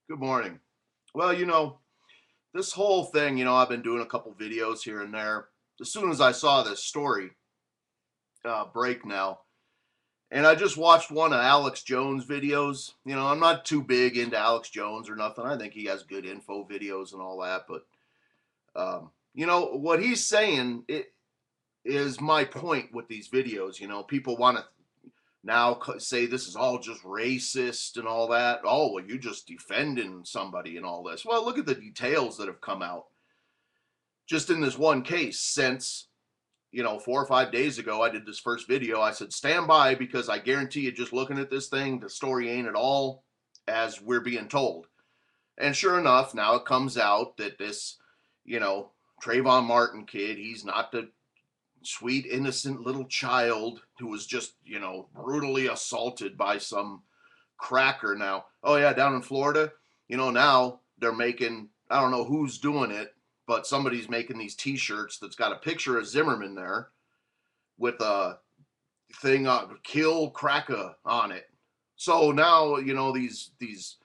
Good morning. Well, this whole thing, I've been doing a couple videos here and there. As soon as I saw this story break now, and I just watched one of Alex Jones' videos. I'm not too big into Alex Jones or nothing. I think he has good info videos and all that. But, what he's saying it is my point with these videos. People want to now say this is all just racist and all that. Oh, well, you just defending somebody and all this. Well, look at the details that have come out just in this one case since 4 or 5 days ago. I did this first video. I said stand by, because I guarantee you, just looking at this thing, the story ain't at all as we're being told. And sure enough, now it comes out that this you know Trayvon Martin kid, he's not the sweet innocent little child who was just brutally assaulted by some cracker. Now, oh yeah, down in Florida, now they're making, I don't know who's doing it, but somebody's making these t-shirts that's got a picture of Zimmerman there with a thing on kill cracker on it. So now, these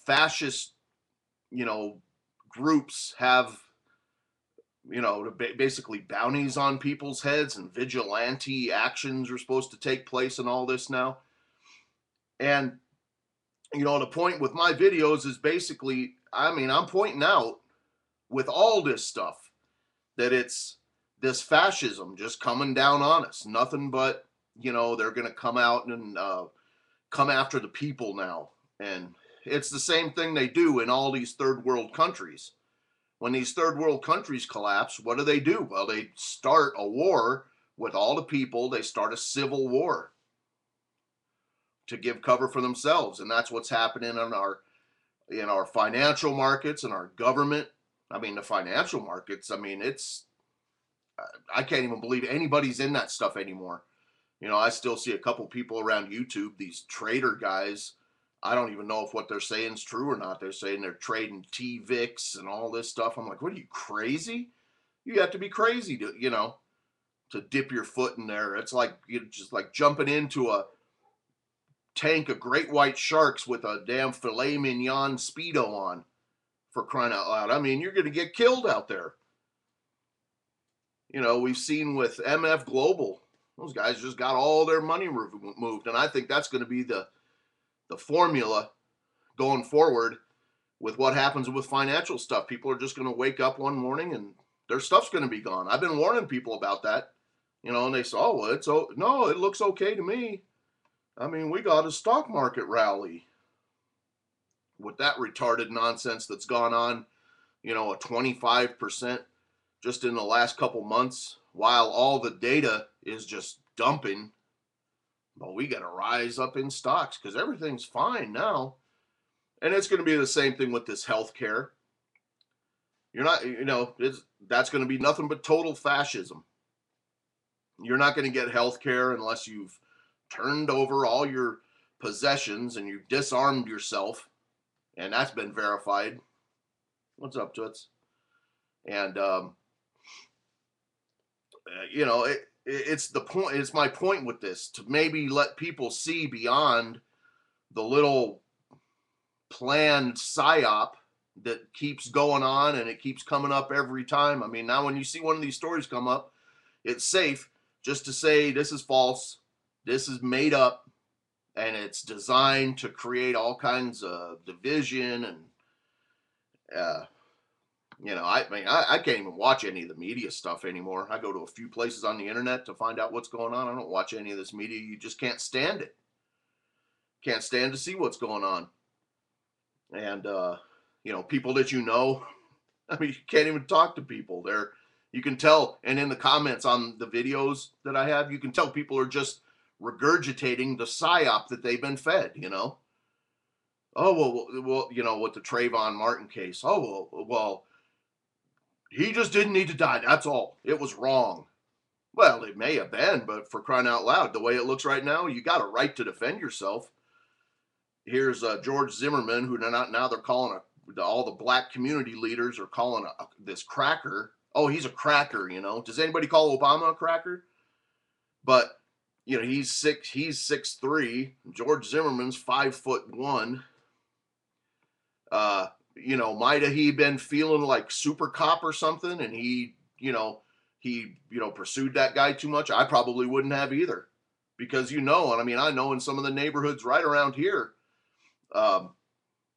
fascist, you know, groups have, basically bounties on people's heads, and vigilante actions are supposed to take place and all this now. And the point with my videos is basically, I'm pointing out with all this stuff that it's this fascism just coming down on us. Nothing but, they're going to come out and come after the people now. And it's the same thing they do in all these third world countries. When these third world countries collapse, what do? Well, they start a war with all the people. They start a civil war to give cover for themselves. And that's what's happening in our financial markets and our government. The financial markets, I can't even believe anybody's in that stuff anymore. I still see a couple people around YouTube, these trader guys. I don't even know if what they're saying is true or not. They're saying they're trading TVIX and all this stuff. I'm like, what are you, crazy? You have to be crazy to dip your foot in there. It's like just like jumping into a tank of great white sharks with a damn filet mignon Speedo on, for crying out loud. You're going to get killed out there. We've seen with MF Global, those guys just got all their money moved. And I think that's going to be the formula going forward with what happens with financial stuff. People are just going to wake up one morning and their stuff's going to be gone. I've been warning people about that, and they say, oh, well, no, it looks okay to me. We got a stock market rally with that retarded nonsense that's gone on, a 25% just in the last couple months, while all the data is just dumping. But we got to rise up in stocks because everything's fine now. And it's going to be the same thing with this healthcare. You're not, that's going to be nothing but total fascism. You're not going to get healthcare unless you've turned over all your possessions and you've disarmed yourself, and that's been verified. What's up, Toots? And it's the point. It's my point with this, to maybe let people see beyond the little planned psyop that keeps going on, and it keeps coming up every time. Now when you see one of these stories come up, it's safe just to say this is false, this is made up, and it's designed to create all kinds of division. And I can't even watch any of the media stuff anymore. I go to a few places on the internet to find out what's going on. I don't watch any of this media. You just can't stand it. Can't stand to see what's going on. And people that you can't even talk to people. You can tell, and in the comments on the videos that I have, you can tell people are just regurgitating the psyop that they've been fed. Oh well, with the Trayvon Martin case. Oh well, he just didn't need to die. That's all. It was wrong. Well, it may have been, but for crying out loud, the way it looks right now, you got a right to defend yourself. Here's George Zimmerman, who now they're calling all the black community leaders are calling this cracker. Oh, he's a cracker. Does anybody call Obama a cracker? But he's 6'3". George Zimmerman's 5'1". You know, might have he been feeling like super cop or something, and he pursued that guy too much? I probably wouldn't have either, because and I mean, I know in some of the neighborhoods right around here, um,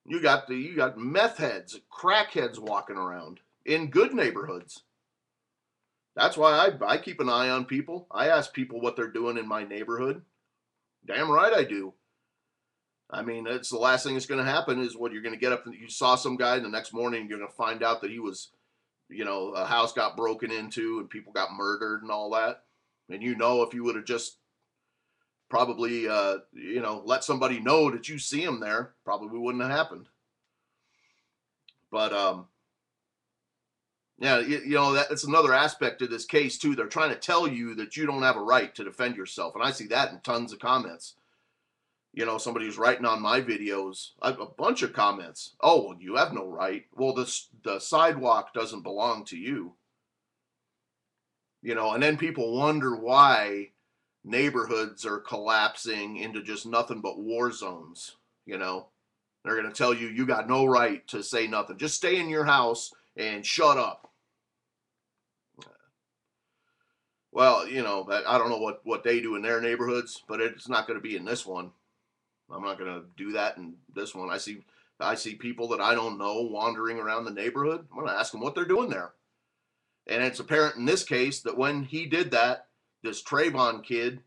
you got meth heads, crackheads walking around in good neighborhoods. That's why I keep an eye on people. I ask people what they're doing in my neighborhood. Damn right I do. I mean, it's the last thing that's going to happen is what you're going to get up and you saw some guy, and the next morning you're going to find out that he was, a house got broken into and people got murdered and all that. And if you would have just probably, let somebody know that you see him there, probably wouldn't have happened. But, yeah, that's another aspect of this case too. They're trying to tell you that you don't have a right to defend yourself. And I see that in tons of comments. Somebody who's writing on my videos, a bunch of comments. Oh, well, you have no right. Well, the sidewalk doesn't belong to you. And then people wonder why neighborhoods are collapsing into just nothing but war zones. They're going to tell you, you got no right to say nothing. Just stay in your house and shut up. Well, I don't know what they do in their neighborhoods, but it's not going to be in this one. I'm not going to do that in this one. I see people that I don't know wandering around the neighborhood. I'm going to ask them what they're doing there. And it's apparent in this case that when he did that, this Trayvon kid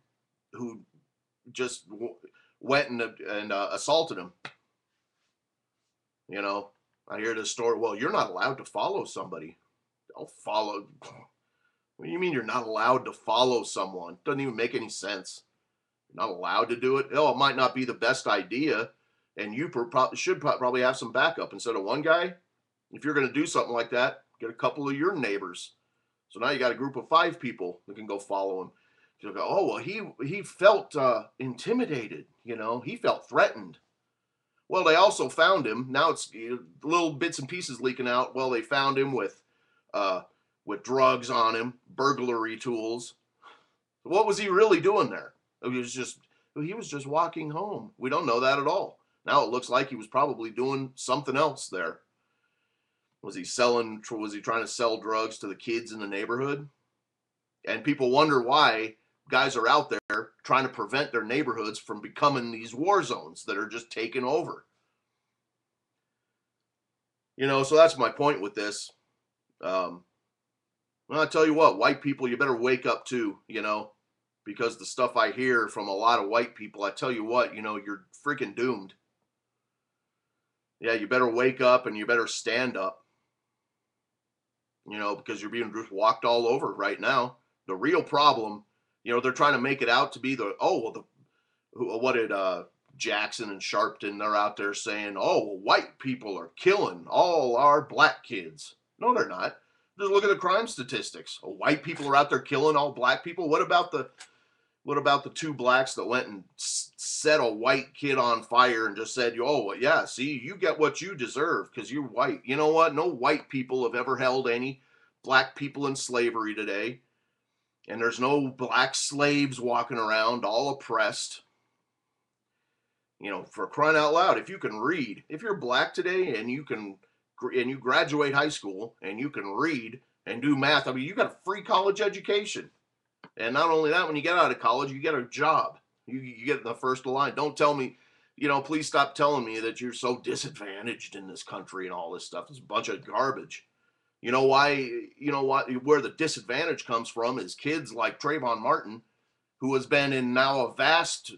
who just went and assaulted him. I hear this story. Well, you're not allowed to follow somebody. Don't follow. What do you mean you're not allowed to follow someone? Doesn't even make any sense. You're not allowed to do it. Oh, it might not be the best idea, and you should probably have some backup. Instead of one guy, if you're going to do something like that, get a couple of your neighbors. So now you got a group of 5 people that can go follow him. You'll go, oh, well, he felt intimidated. He felt threatened. Well, they also found him. Now it's little bits and pieces leaking out. Well, they found him with drugs on him, burglary tools. What was he really doing there? He was just walking home. We don't know that at all. Now it looks like he was probably doing something else there. Was he trying to sell drugs to the kids in the neighborhood? And people wonder why guys are out there trying to prevent their neighborhoods from becoming these war zones that are just taken over. So that's my point with this. Well, I tell you what, white people, you better wake up too, because the stuff I hear from a lot of white people, I tell you what, you're freaking doomed. Yeah, you better wake up and you better stand up. Because you're being just walked all over right now. The real problem, they're trying to make it out to be what did Jackson and Sharpton, they're out there saying, oh, well, white people are killing all our black kids. No, they're not. Just look at the crime statistics. White people are out there killing all black people. What about the 2 blacks that went and set a white kid on fire and just said, oh, yeah, see, you get what you deserve because you're white. You know what? No white people have ever held any black people in slavery today. And there's no black slaves walking around all oppressed. For crying out loud, if you can read, if you're black today and you graduate high school and you can read and do math, I mean, you got a free college education. And not only that, when you get out of college, you get a job. You get in the first line. Don't tell me, please stop telling me that you're so disadvantaged in this country and all this stuff. It's a bunch of garbage. You know why? Where the disadvantage comes from is kids like Trayvon Martin, who has been in now a vast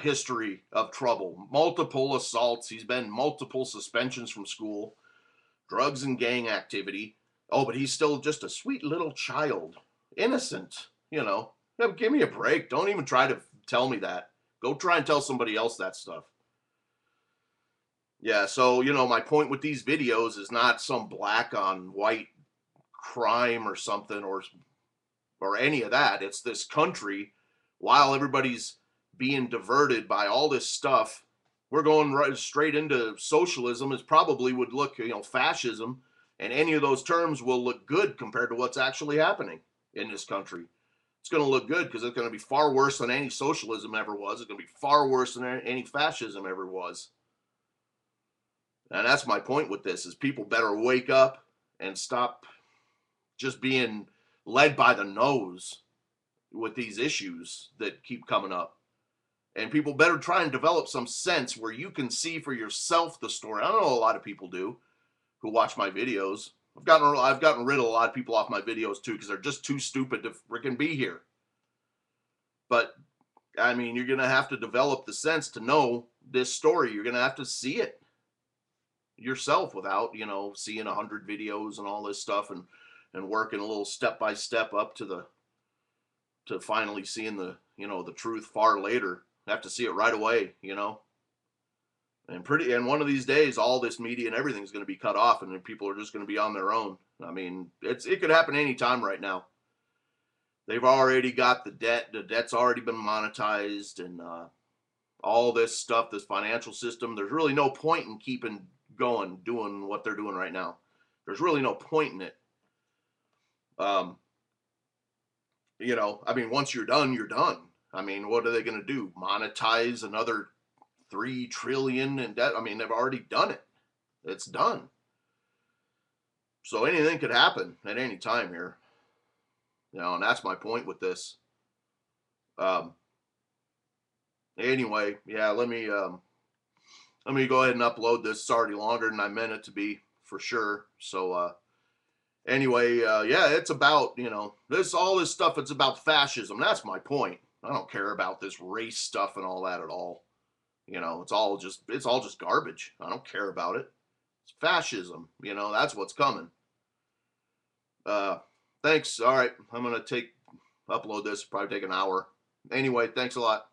history of trouble, multiple assaults. He's been multiple suspensions from school, drugs and gang activity. Oh, but he's still just a sweet little child. Innocent, give me a break. Don't even try to tell me that. Go try and tell somebody else that stuff. Yeah, so, my point with these videos is not some black on white crime or something or any of that. It's this country, while everybody's being diverted by all this stuff, we're going right straight into socialism. Is probably would look, fascism, and any of those terms will look good compared to what's actually happening in this country. It's going to look good because it's going to be far worse than any socialism ever was. It's going to be far worse than any fascism ever was. And that's my point with this, is people better wake up and stop just being led by the nose with these issues that keep coming up. And people better try and develop some sense where you can see for yourself the story. I don't know, a lot of people do who watch my videos. I've gotten rid of a lot of people off my videos too, because they're just too stupid to freaking be here. But I mean, you're gonna have to develop the sense to know this story. You're gonna have to see it yourself without, seeing 100 videos and all this stuff, and working a little step by step up to finally seeing the truth far later. You have to see it right away. And one of these days, all this media and everything's going to be cut off, and then people are just going to be on their own. I mean, it could happen any time right now. They've already got the debt. The debt's already been monetized, and all this stuff, this financial system. There's really no point in keeping going, doing what they're doing right now. There's really no point in it. I mean, once you're done, you're done. I mean, what are they going to do? Monetize another 3 trillion in debt? I mean, they've already done it. It's done. So anything could happen at any time here. And that's my point with this. Anyway, yeah, let me go ahead and upload this. It's already longer than I meant it to be, for sure. So anyway, yeah, it's about, all this stuff, it's about fascism. That's my point. I don't care about this race stuff and all that at all. It's all just garbage. I don't care about it. It's fascism. That's what's coming. Thanks. All right, I'm gonna upload this. Probably take an hour. Anyway, thanks a lot.